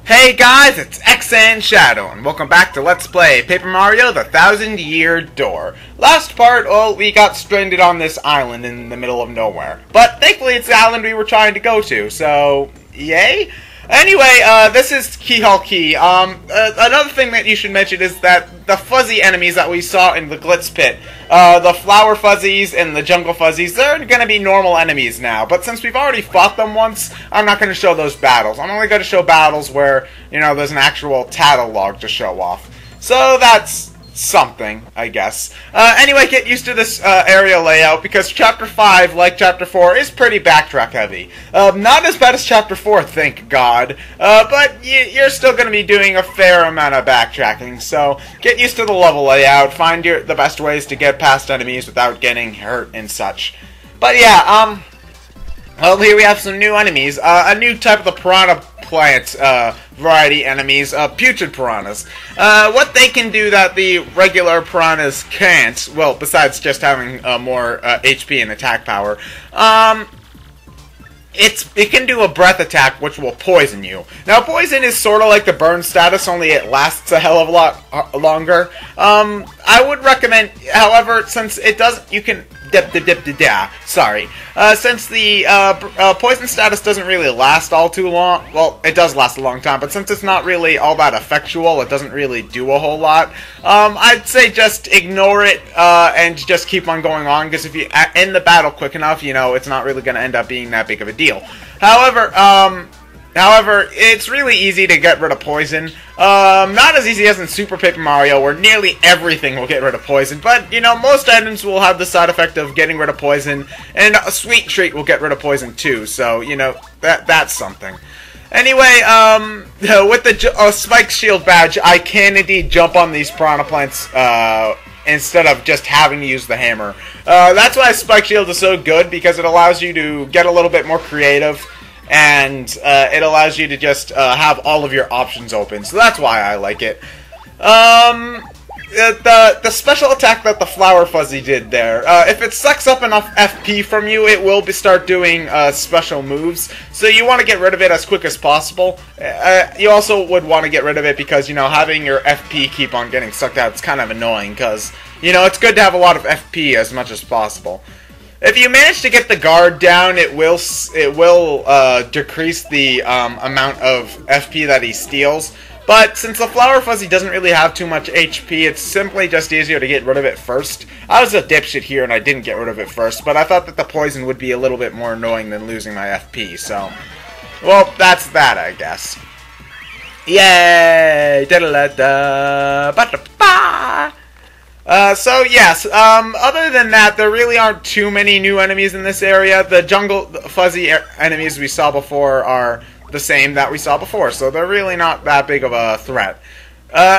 Hey guys, it's ExandShadow, and welcome back to Let's Play Paper Mario: The Thousand-Year Door. Last part, well, we got stranded on this island in the middle of nowhere. But thankfully it's the island we were trying to go to, so yay? Anyway, this is Hulky. Another thing that you should mention is that the fuzzy enemies that we saw in the Glitz Pit, the flower fuzzies and the jungle fuzzies, they're gonna be normal enemies now. But since we've already fought them once, I'm not gonna show those battles. I'm only gonna show battles where, you know, there's an actual tattle log to show off. So that's something, I guess. Anyway, get used to this area layout, because Chapter 5, like Chapter 4, is pretty backtrack heavy. Not as bad as Chapter 4, thank God, but you're still going to be doing a fair amount of backtracking, so get used to the level layout, find the best ways to get past enemies without getting hurt and such. But yeah, well, here we have some new enemies. A new type of the piranha plant variety enemies, putrid piranhas. What they can do that the regular piranhas can't, well, besides just having more HP and attack power, it can do a breath attack which will poison you. Now, poison is sort of like the burn status, only it lasts a hell of a lot longer. I would recommend, however, since it doesn't, you can sorry. Since the poison status doesn't really last all too long, well, it does last a long time, but since it's not really all that effectual, it doesn't really do a whole lot, I'd say just ignore it, and just keep on going on, because if you end the battle quick enough, you know, it's not really going to end up being that big of a deal. However, it's really easy to get rid of poison. Not as easy as in Super Paper Mario, where nearly everything will get rid of poison, but, you know, most items will have the side effect of getting rid of poison, and a sweet treat will get rid of poison too, so, you know, that's something. Anyway, with the Spike Shield badge, I can indeed jump on these piranha plants, instead of just having to use the hammer. That's why Spike Shield is so good, because it allows you to get a little bit more creative, and it allows you to just have all of your options open, so that's why I like it. The special attack that the flower fuzzy did there, if it sucks up enough FP from you, it will start doing special moves, so you want to get rid of it as quick as possible. You also would want to get rid of it because, you know, having your FP keep on getting sucked out is kind of annoying, because, you know, it's good to have a lot of FP as much as possible. If you manage to get the guard down, it will decrease the amount of FP that he steals. But since the flower fuzzy doesn't really have too much HP, it's simply just easier to get rid of it first. I was a dipshit here and I didn't get rid of it first, but I thought that the poison would be a little bit more annoying than losing my FP, so, well, that's that, I guess. Yay! Da-da-da-da! So yes, other than that, there really aren't too many new enemies in this area. The jungle fuzzy enemies we saw before are the same that we saw before, so they're really not that big of a threat.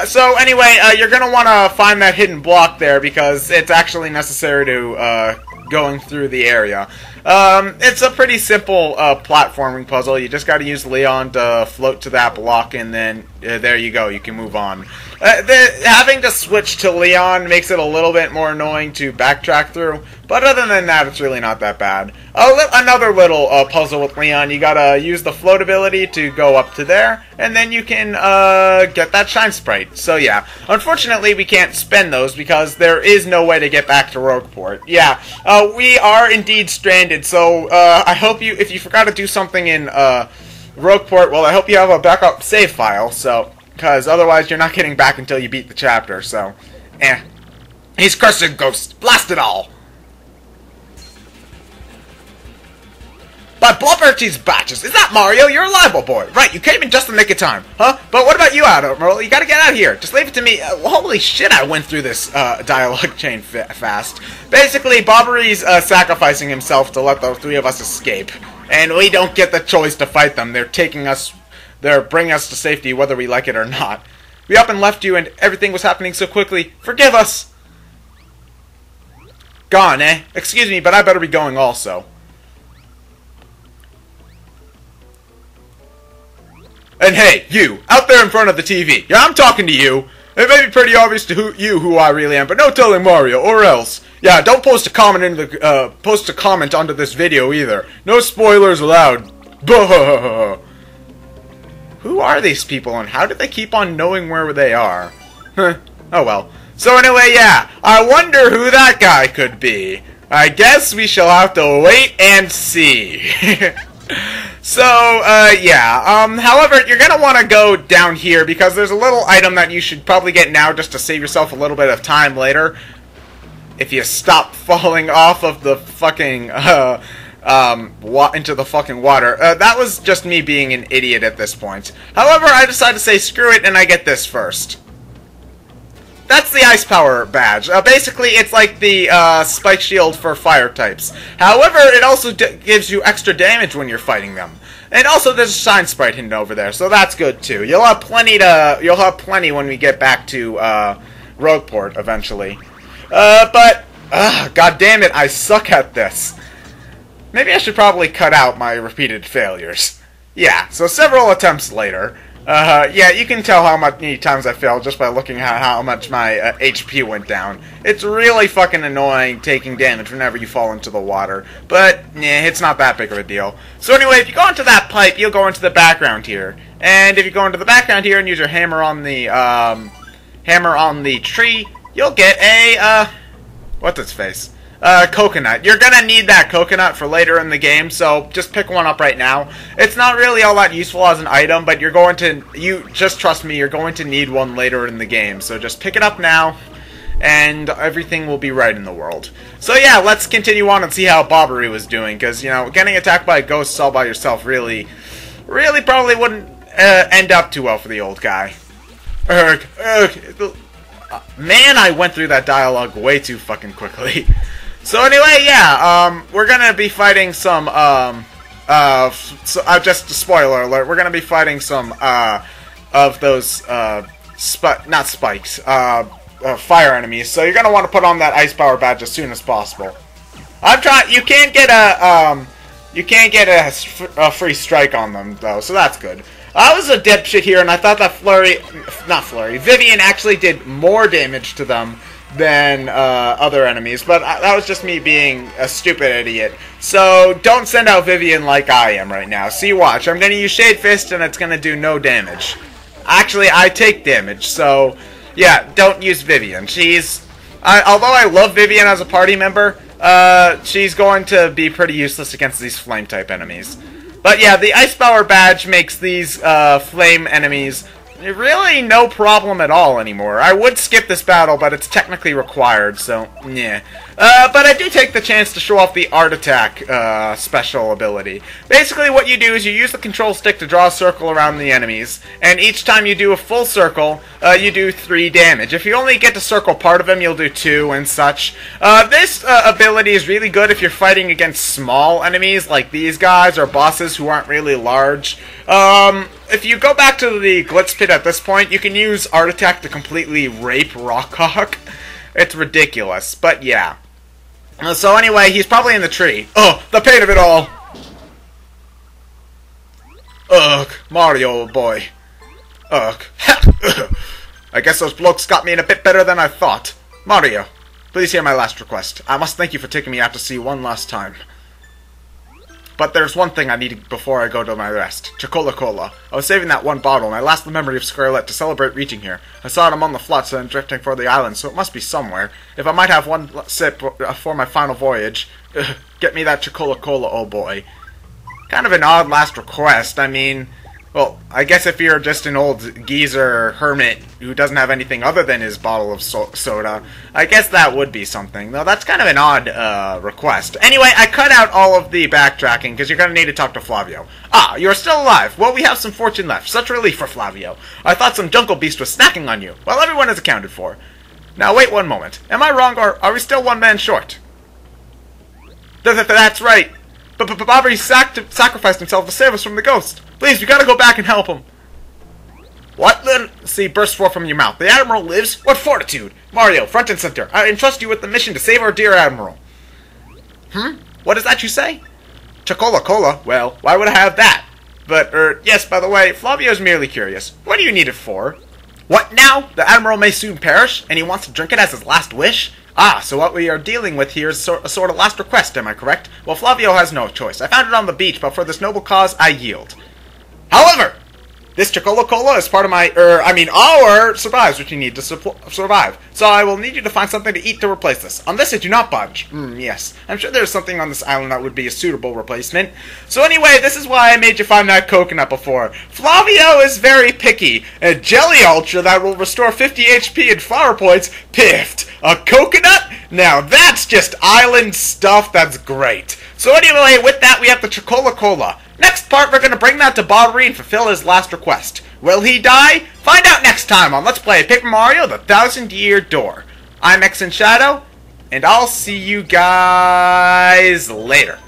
So anyway, you're going to want to find that hidden block there, because it's actually necessary to going through the area. It's a pretty simple platforming puzzle. You just got to use Leon to float to that block, and then there you go, you can move on. Having to switch to Leon makes it a little bit more annoying to backtrack through, but other than that, it's really not that bad. Another little puzzle with Leon, you gotta use the float ability to go up to there, and then you can get that shine sprite. So yeah, unfortunately we can't spend those because there is no way to get back to Rogueport. Yeah, we are indeed stranded, so I hope if you forgot to do something in Rogueport, well, I hope you have a backup save file, so, because otherwise you're not getting back until you beat the chapter, so, He's cursed ghost, blast it all! By Blubberty's batches, is that Mario? You're a liable boy. Right, you came in just in the nick of time. Huh? But what about you, Admiral? You gotta get out of here. Just leave it to me. Holy shit, I went through this dialogue chain fast. Basically, Bobbery's sacrificing himself to let the three of us escape. And we don't get the choice to fight them. They're bringing us to safety whether we like it or not. We up and left you and everything was happening so quickly. Forgive us! Gone, eh? Excuse me, but I better be going also. And hey, you, out there in front of the TV, yeah, I'm talking to you. It may be pretty obvious to who I really am, but no telling Mario, or else. Yeah, don't post a comment onto this video either. No spoilers allowed. Buh. Who are these people, and how do they keep on knowing where they are? Huh. Oh well. So anyway, yeah, I wonder who that guy could be. I guess we shall have to wait and see. So, yeah, however, you're gonna want to go down here, because there's a little item that you should probably get now just to save yourself a little bit of time later. If you stop falling off of the fucking, into the fucking water. That was just me being an idiot at this point. However, I decided to say screw it, and I get this first. That's the Ice Power badge. Basically, it's like the Spike Shield for fire types. However, it also gives you extra damage when you're fighting them. And also, there's a Shine Sprite hidden over there, so that's good too. You'll have plenty when we get back to Rogueport eventually. But god damn it, I suck at this. Maybe I should probably cut out my repeated failures. Yeah, so several attempts later. Yeah, you can tell how many times I failed just by looking at how much my HP went down. It's really fucking annoying taking damage whenever you fall into the water, but yeah, it's not that big of a deal. So anyway, if you go into that pipe, you'll go into the background here. And if you go into the background here and use your hammer on the tree, you'll get a, what's its face? Coconut. You're gonna need that coconut for later in the game, so just pick one up right now. It's not really all that useful as an item, but just trust me, you're going to need one later in the game, so just pick it up now, and everything will be right in the world. So yeah, let's continue on and see how Bobbery was doing, because, you know, getting attacked by ghosts all by yourself really probably wouldn't end up too well for the old guy. Man, I went through that dialogue way too fucking quickly. So anyway, yeah, we're gonna be fighting some, just a spoiler alert, we're gonna be fighting some, of those, not spikes, fire enemies, so you're gonna want to put on that Ice Power badge as soon as possible. You can't get a free strike on them, though, so that's good. I was a dipshit here, and I thought that Vivian actually did more damage to them than other enemies, but that was just me being a stupid idiot. So don't send out Vivian like I am right now. See, watch. I'm going to use Shade Fist, and it's going to do no damage. Actually, I take damage, so yeah, don't use Vivian. Although I love Vivian as a party member, she's going to be pretty useless against these flame-type enemies. But yeah, the Ice Power badge makes these flame enemies really no problem at all anymore. I would skip this battle, but it's technically required, so yeah. But I do take the chance to show off the Art Attack special ability. Basically what you do is you use the control stick to draw a circle around the enemies, and each time you do a full circle, you do 3 damage. If you only get to circle part of them, you'll do 2 and such. This ability is really good if you're fighting against small enemies like these guys, or bosses who aren't really large. If you go back to the Glitz Pit at this point, you can use Art Attack to completely rape Rockhawk. It's ridiculous, but yeah. So anyway, he's probably in the tree. Oh, the pain of it all! Ugh, Mario boy. Ugh. I guess those blokes got me in a bit better than I thought. Mario, please hear my last request. I must thank you for taking me out to sea one last time. But there's one thing I need before I go to my rest. Chuckola Cola. I was saving that one bottle, and I lost the memory of Scarlet to celebrate reaching here. I saw it among the floods and drifting for the island, so it must be somewhere. If I might have one sip for my final voyage, get me that Chuckola Cola, oh boy. Kind of an odd last request. I mean, well, I guess if you're just an old geezer hermit who doesn't have anything other than his bottle of soda, I guess that would be something. Though that's kind of an odd request. Anyway, I cut out all of the backtracking because you're going to need to talk to Flavio. Ah, you're still alive. Well, we have some fortune left. Such relief for Flavio. I thought some jungle beast was snacking on you. Well, everyone is accounted for. Now, wait one moment. Am I wrong, or are we still one man short? That's right. But Bobbery sacrificed himself to save us from the ghost. Please, we gotta go back and help him. What? See, burst forth from your mouth. The Admiral lives? What fortitude! Mario, front and center, I entrust you with the mission to save our dear Admiral. What is that you say? Chuckola Cola? Well, why would I have that? But, yes, by the way, Flavio's merely curious. What do you need it for? What now? The Admiral may soon perish, and he wants to drink it as his last wish? Ah, so what we are dealing with here is a sort of last request, am I correct? Well, Flavio has no choice. I found it on the beach, but for this noble cause, I yield. However, This Chuckola Cola is part of our supplies which you need to survive. So I will need you to find something to eat to replace this. On this, I do not budge. Yes. I'm sure there's something on this island that would be a suitable replacement. So anyway, this is why I made you find that coconut before. Flavio is very picky. A Jelly Ultra that will restore 50 HP and flower points. Piffed. A coconut? Now that's just island stuff that's great. So anyway, with that, we have the Chuckola Cola. Next part, we're going to bring that to Bobbery and fulfill his last request. Will he die? Find out next time on Let's Play Paper Mario The 1000-Year Door. I'm ExandShadow, and I'll see you guys later.